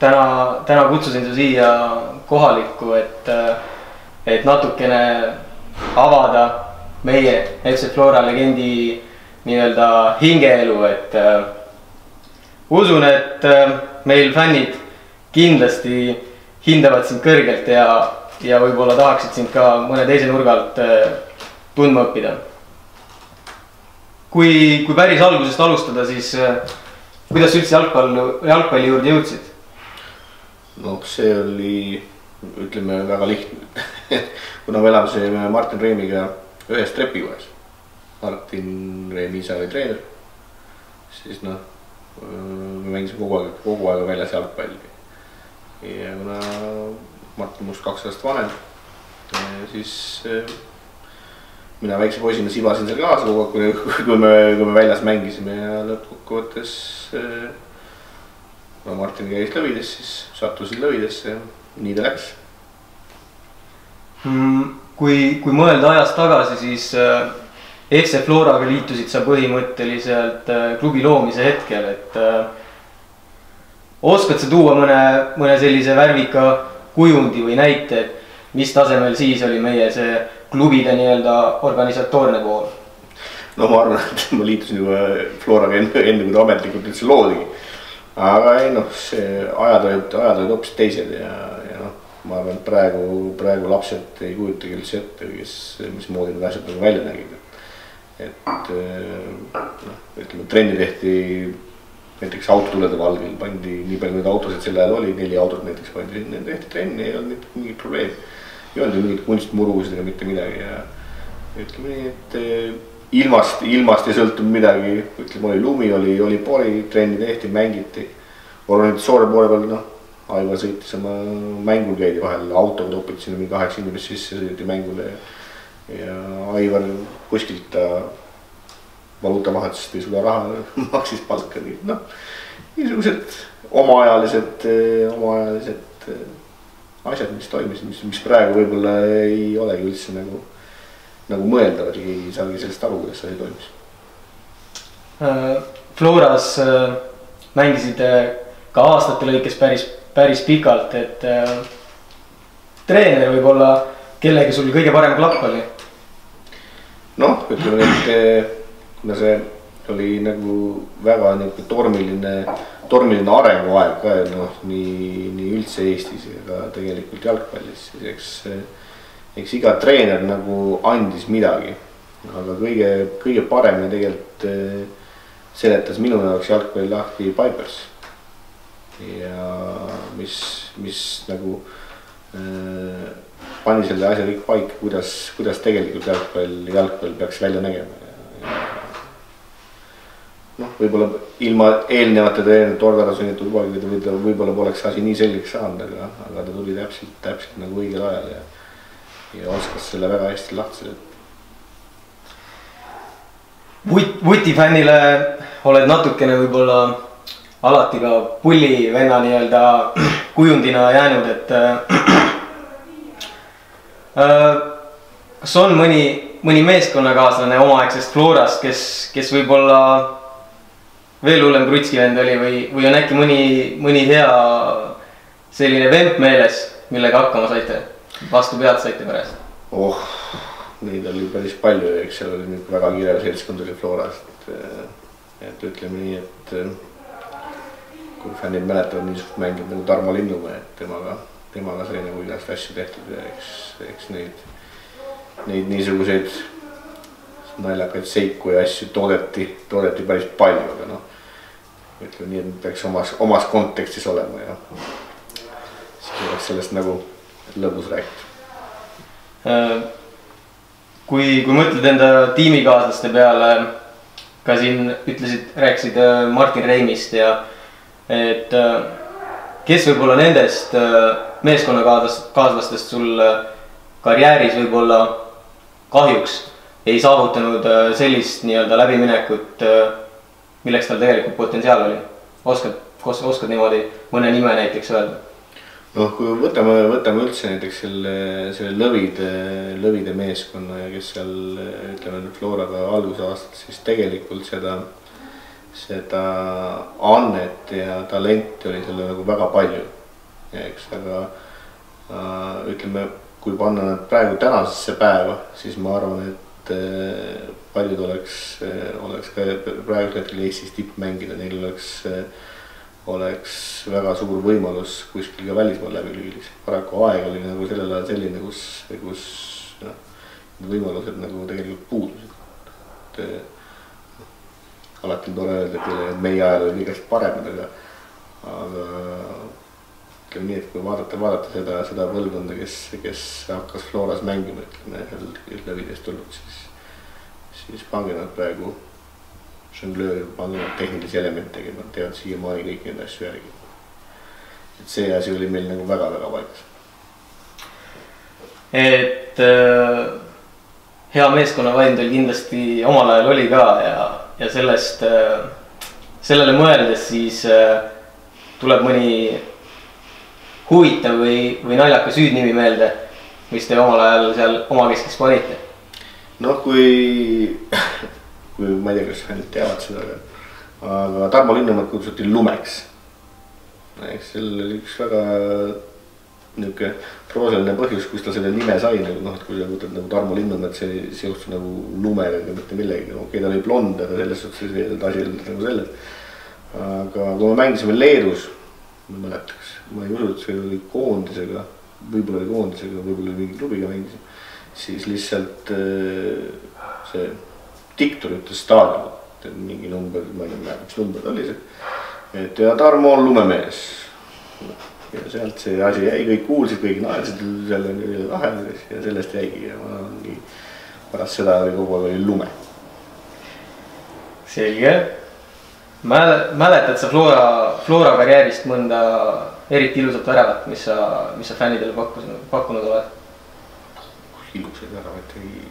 Täna kutsusin su siia kohalikku, et natukene avada meie FC Flora legendi nii-öelda hingeelu, et usun, et meil fännid kindlasti hindavad sind kõrgelt ja võib-olla tahaksid sind ka mõne teise nurga alt tundma õppida. Kui päris algusest alustada, siis kuidas üldse jalgpalli juurde jõudsid? No see oli, ütleme, väga lihtne. Kuna me elasime Martin Reemiga ühes trepikojas. Martin Reemi isa oli treener. Siis me mängisime kogu aeg väljas jalgpalli. Ja kuna Martin must 2 aastat vanem, siis mina väikse poisina sibasin seal kaasa kogu aeg, kui me väljas mängisime ja lõppkokkuvõttes Martin käis lõvides, siis sattusin lõvidesse ja nii ta läks. Kui mõelda ajast tagasi, siis FC Floraga liitusid sa põhimõtteliselt klubi loomise hetkel, et oskad sa tuua mõne sellise värvika kujundi või näite, mis tasemel siis oli meie see klubide nii-öelda organisatoorne pool? No ma arvan, et ma liitusin juba Floraga enne kui ta ametlikult üldse loodigi. Aga ei see ajad olid hoopis teised ja ma arvan, et praegu lapsed ei kujutagi üldse ette, mismoodi need asjad välja nägid. Ütleme, trenni tehti näiteks autotulede valgel, pandi nii palju neid autosid sel ajal oli, 4 autot näiteks pandi, tehti trenni, ei olnud mingit probleemi. Ei olnud ju mingit kunstmurusid ega mitte midagi ja ütleme nii, et ilmast ei sõltunud midagi, ütleme, oli lumi, oli pori, trenni tehti, mängiti. Organisatsioone poole peal, Aivar sõitis oma mängul käidi vahel, autoga topiti sinna mingi 8 inimest sisse, sõideti mängule ja Aivar kuskilt ta valuutavahetusest ei suuda raha, maksis palka. Niisugused omaajalised asjad, mis toimisid, mis praegu võib-olla ei olegi üldse nagu mõeldav, et ei saagi sellest aru, kuidas see toimis. Floras mängisid ka aastate lõikes päris pikalt, et treener võib-olla, kellega sul kõige parem klapp oli? Ütleme, et kuna see oli nagu väga tormiline arenguaeg ka nii üldse Eestis ja tegelikult jalgpallis, siis eks iga treener nagu andis midagi, aga kõige paremini tegelikult seletas minu jaoks jalgpalli lahti Pipers ja mis nagu pani selle asja kõik paika, kuidas tegelikult jalgpall peaks välja nägema. Võib-olla ilma eelnevate treenerite organiseeritud lubagidega võib-olla poleks asi nii selgeks saanud, aga ta tuli täpselt nagu õigel ajal ja oskas selle väga hästi lahti seletada. Vutifännile oled natukene võib-olla alati ka pullivenna nii-öelda kujundina jäänud, et kas on mõni meeskonnakaaslane omaaegsest Florast, kes võib-olla veel hullem krutskivend oli või on äkki mõni hea selline vemp meeles, millega hakkama saite, vastu pead saite pärast? Neid oli päris palju, eks seal oli väga kiire seltskond oli Florast, et ütleme nii, et kui fännid mäletavad niisugust mängid nagu Tarmo Linnumäe, et temaga sai nagu igast asju tehtud ja eks neid niisuguseid naljakaid seiku ja asju toodeti päris palju, aga ütleme nii, et peaks omas kontekstis olema ja siis oleks sellest nagu lõbus rääkida. Kui mõtled enda tiimikaaslaste peale, ka siin rääkisid Martin Reimist ja et kes võib-olla nendest meeskonnakaaslastest sul karjääris võib-olla kahjuks ei saavutanud sellist nii-öelda läbiminekut, milleks tal tegelikult potentsiaal oli? Oskad niimoodi mõne nime näiteks öelda? Kui võtame üldse näiteks selle lõvide meeskonna ja kes seal ütleme Floraga alguse aastat, siis tegelikult seda annet ja talenti oli seal nagu väga palju. Eks, aga ütleme, kui panna nad praegu tänasesse päeva, siis ma arvan, et paljud oleks ka praegu hetkel Eestis tippmängida, neil oleks väga suur võimalus kuskil ka välismaal läbi lüülis. Paraku aeg oli nagu sellel ajal selline, kus võimalused nagu tegelikult puudusid. Alati on tore öelda, et meie ajal oli kõigest paremad, aga ütleme nii, et kui vaadata seda põlvkonda, kes hakkas Floras mängima, ütleme läbides tulnud, siis pange nad praegu žonglööri, pange nad tehnilisi elemente tegema, teevad siiamaani kõik neid asju järgi. Et see asi oli meil nagu väga-väga paigas. Et hea meeskonnavaim teil kindlasti omal ajal oli ka ja sellele mõeldes siis tuleb mõni huvitav või naljakas hüüdnimi meelde, mis te omal ajal seal omakeskis panite? Noh, kui ma ei tea, kas fännid teavad seda, aga Tarmo Linnamäed kutsuti Lumeks. Seal oli üks väga niuke proosaline põhjus, kus ta selle nime sai, et kui sa võtad nagu Tarmo Linnamäed, see seostus nagu lumega ega mitte millegi. Okei, ta oli blond, aga selles suhtes asi oli nagu selles. Aga kui me mängisime Leedus, ma mäletaks, ma ei usu, et see oli koondisega, võib-olla oli mingi klubiga mängisime, siis lihtsalt see diktor ütles staadion, et mingi number, ma ei tea, mis number ta oli see, et ja Tarmo on lumemees. Ja sealt see asi jäi, kõik kuulsid, kõik naersid selle lahendades ja sellest jäigi ja ma ongi pärast seda kogu aeg oli lume. Selge. Mäletad sa Flora karjäärist mõnda eriti ilusat väravat, mis sa fännidele pakkunud oled? Ilusaid väravat ei...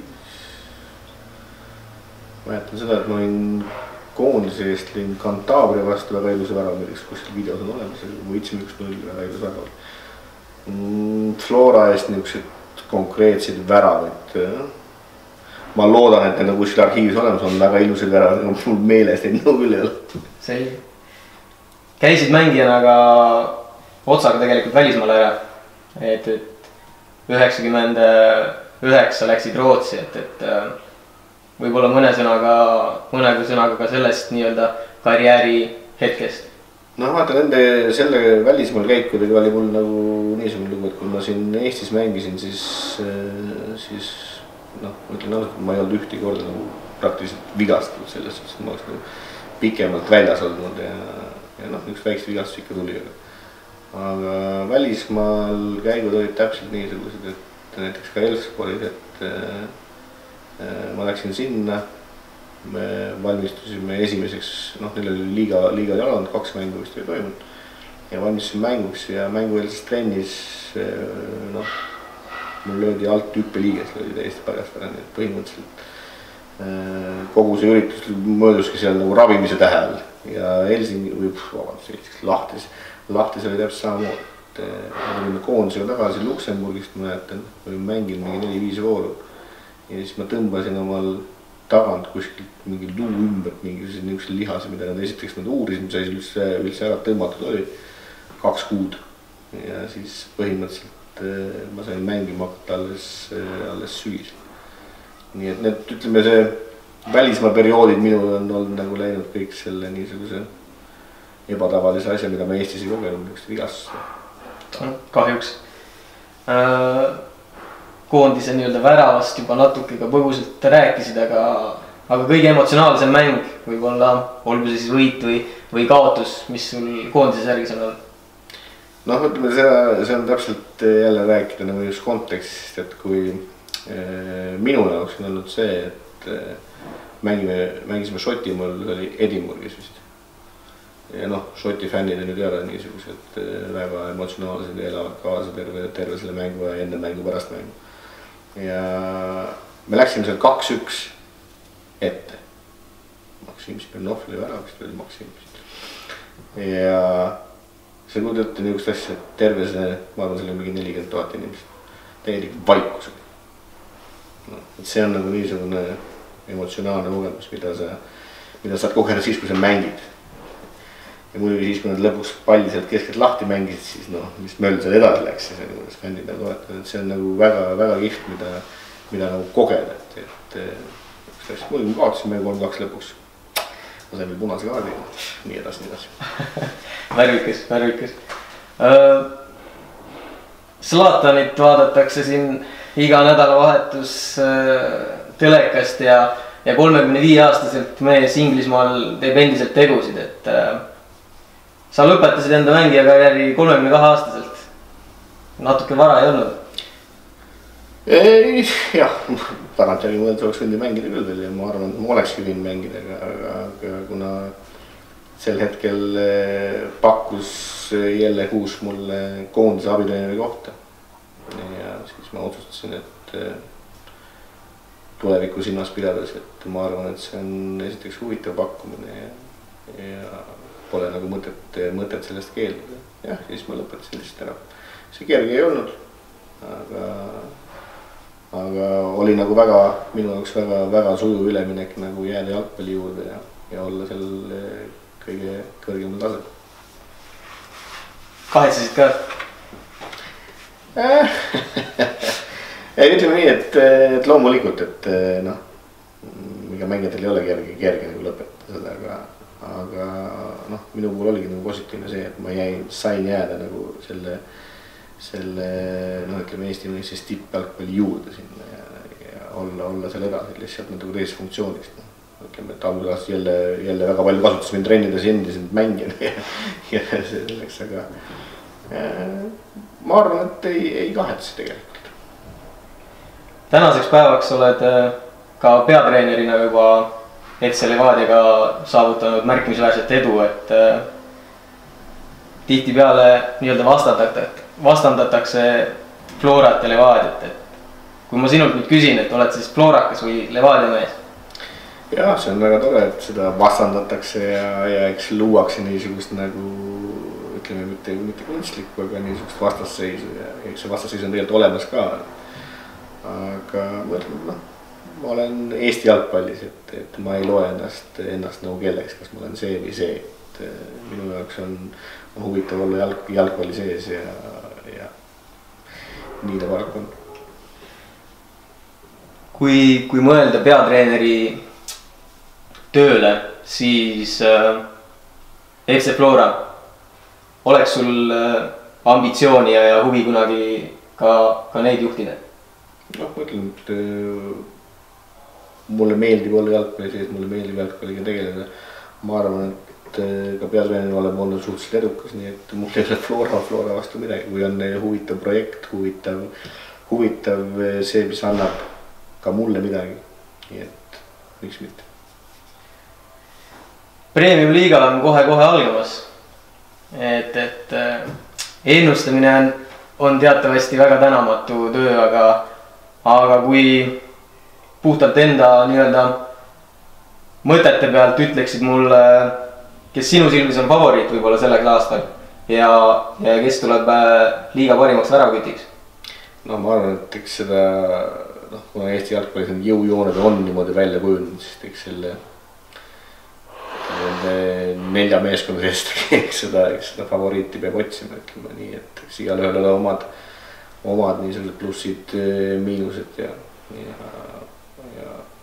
Mäletan seda, et ma olin koondise eest lõin Cantabria vastu väga iluse värava, milleks kuskil videos on olemas, võitsime 1-0 väga ilus värava. Flora eest niisugused konkreetseid väravaid. Ma loodan, et need on kuskil arhiivis olemas, on väga ilusad väravad, aga mul meelest ei nõu küll ei ole. Selge. Käisid mängijana ka otsaga tegelikult välismaal ära, et 99 läksid Rootsi, et võib-olla mõne sõnaga ka sellest nii-öelda karjääri hetkest. No vaata selle välismaal käikudega oli mul nagu niisugune lugu, et kui ma siin Eestis mängisin, siis ütlen ausalt, et ma ei olnud ühtegi korda nagu praktiliselt vigastatud selles, et ma oleks nagu pikemalt väljas olnud ja üks väikest vigastus ikka tuli. Aga välismaal käigud olid täpselt niisugused, et näiteks ka Elfsborgis, et ma läksin sinna, me valmistusime esimeseks, neil oli liiga jalanud, 2 mängu vist ei toimunud ja valmistusime mänguks ja mängueelses trennis mul löödi alt hüppeliiges, oli täiesti pärast, et põhimõtteliselt kogu see üritus mööduski seal nagu ravimise tähe all ja Lahtis oli täpselt samamoodi, et me tulime koondisega tagasi Luksemburgist, ma mäletan, olin mänginud mingi 4-5 vooru. Ja siis ma tõmbasin omal tagant kuskilt mingi luu ümbert mingisuguse niisuguse lihase, mida nad esiteks uurisid, mis üldse ära tõmmatud oli 2 kuud. Ja siis põhimõtteliselt ma sain mängima hakata alles sügis. Nii et need, ütleme see välismaa perioodid minul on olnud nagu läinud kõik selle niisuguse ebatavalise asja, mida ma Eestis ei kogenud, niisugust vigast. Kahjuks. Koondise nii-öelda väravast juba natuke ka põgusalt rääkisid, aga kõige emotsionaalsem mäng võib-olla, olgu see siis võit või kaotus, mis sul koondise särgis on olnud? Ütleme, see on täpselt jälle rääkida nagu just kontekstist, et kui minu jaoks on olnud see, et mängisime Šotimaal, see oli Edinburghis vist. Ja Šoti fännid on ju teada niisugused väga emotsionaalsed ja elavad kaasa terve selle mängu ja enne mängu, pärast mängu. Ja me läksime seal 2-1 ette. Maksim Smirnov oli värav, vist oli Maksim. Ja see kujutati niisugust asja, et terve see, ma arvan, seal oli mingi 40 000 inimest. Täielik vaikus. See on nagu niisugune emotsionaalne kogemus, mida saad kogeda siis, kui sa mängid. ja muidugi siis, kui nad lõpuks palli sealt keskelt lahti mängisid, siis noh, mis möll seal edasi läks, siis oli kuidas fännid nagu toetavad, et see on nagu väga kihvt, mida nagu kogeda, et muidugi ma kaotasin mängu 3-2 lõpuks. ma sain veel punase kaardi, nii edasi. värvikas. Zlatanit vaadatakse siin iga nädalavahetus telekast ja 35-aastaselt mees Inglismaal teeb endiselt tegusid, et sa lõpetasid enda mängijakarjääri 32-aastaselt. Natuke vara ei olnud. Jah, tagantjärgi mõeldes oleks võinud mängida küll veel ja ma arvan, et ma olekski võinud mängida, aga kuna sel hetkel pakkus jälle Kuus mulle koondise abitreeneri kohta ja siis ma otsustasin, et tulevikku silmas pidades, et ma arvan, et see on esiteks huvitav pakkumine ja pole nagu mõtet sellest keelduda. Jah, siis ma lõpetasin lihtsalt ära. See kerge ei olnud, aga oli nagu minu jaoks väga sujuv üleminek nagu jääda jalgpalli juurde ja olla seal kõige kõrgemal tasel. Kahetsesid ka? Ütleme nii, et loomulikult, et noh, ega mängijatel ei ole kerge nagu lõpetada seda, aga noh, minu puhul oligi nagu positiivne see, et ma sain jääda nagu selle noh, ütleme Eesti mõistes tippjalgpalli juurde sinna ja olla seal edasi lihtsalt nagu teises funktsioonis. Ütleme, et alguses jälle väga palju kasutas mind trennides endiselt mängin ja selleks, aga ma arvan, et ei kahetse tegelikult. Tänaseks päevaks oled ka peatreenerina juba FC Levadiaga saavutanud märkimisväärset edu, et tihtipeale nii-öelda vastandatakse Florat ja Levadiat, et kui ma sinult nüüd küsin, et oled siis Florakas või Levadia mees? Jah, see on väga tore, et seda vastandatakse ja eks luuakse niisugust nagu ütleme mitte kunstlikku, aga niisugust vastasseisu ja eks see vastasseis on tegelikult olemas ka. Aga ma ütlen, noh, ma olen Eesti jalgpallis, et ma ei loe ennast nagu kelleks, kas ma olen see või see, et minu jaoks on huvitav olla jalgpalli sees ja nii ta paraku on. Kui mõelda peatreeneri tööle, siis FC Flora, oleks sul ambitsiooni ja huvi kunagi ka neid juhtida? Noh, ma ütlen, et mulle meeldib olla jalgpalli sees, mulle meeldib jalgpalliga tegeleda. Ma arvan, et ka peatreener oleme olnud suhteliselt edukas, nii et mul ei ole Flora vastu midagi, kui on huvitav projekt, huvitav see, mis annab ka mulle midagi, nii et miks mitte. Premium liiga on kohe algamas, et ennustamine on teatavasti väga tänamatu töö, aga kui puhtalt enda nii-öelda mõtete pealt ütleksid mulle, kes sinu silmis on favoriit võib-olla selleks aastal ja kes tuleb liiga parimaks väravkütiks? No ma arvan, et eks seda, kuna Eesti jalgpallis on jõujooned on niimoodi välja kujunud, siis eks selle 4 meeskonna seest eks seda favoriiti peab otsima, ütleme nii, et eks igal ühel ole omad niisugused plussid, miinused ja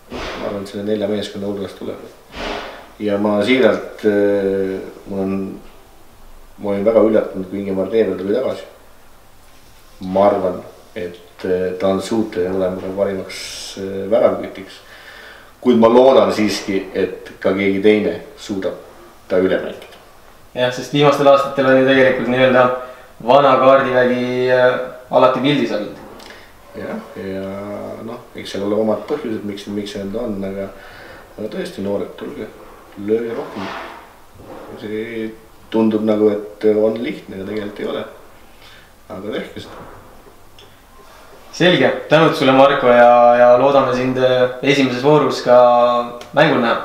ma arvan, et selle 4 meeskonna hulgast tuleb. Ja ma siiralt, ma olin väga üllatunud, kui Ingemar Teevel tuli tagasi. Ma arvan, et ta on suuteline olema ka parimaks väravkütiks. Kuid ma loodan siiski, et ka keegi teine suudab ta üle mängida. Jah, sest viimastel aastatel on ju tegelikult nii-öelda vana kaardivägi alati pildis olnud. Jah, ja noh, eks seal ole omad põhjused, miks see enda on, aga tõesti noored, tulge, lööge rohkem. See tundub nagu, et on lihtne ja tegelikult ei ole. Aga tehke seda. Selge, tänud sulle Marko ja loodame sind esimeses voorus ka mängul näha.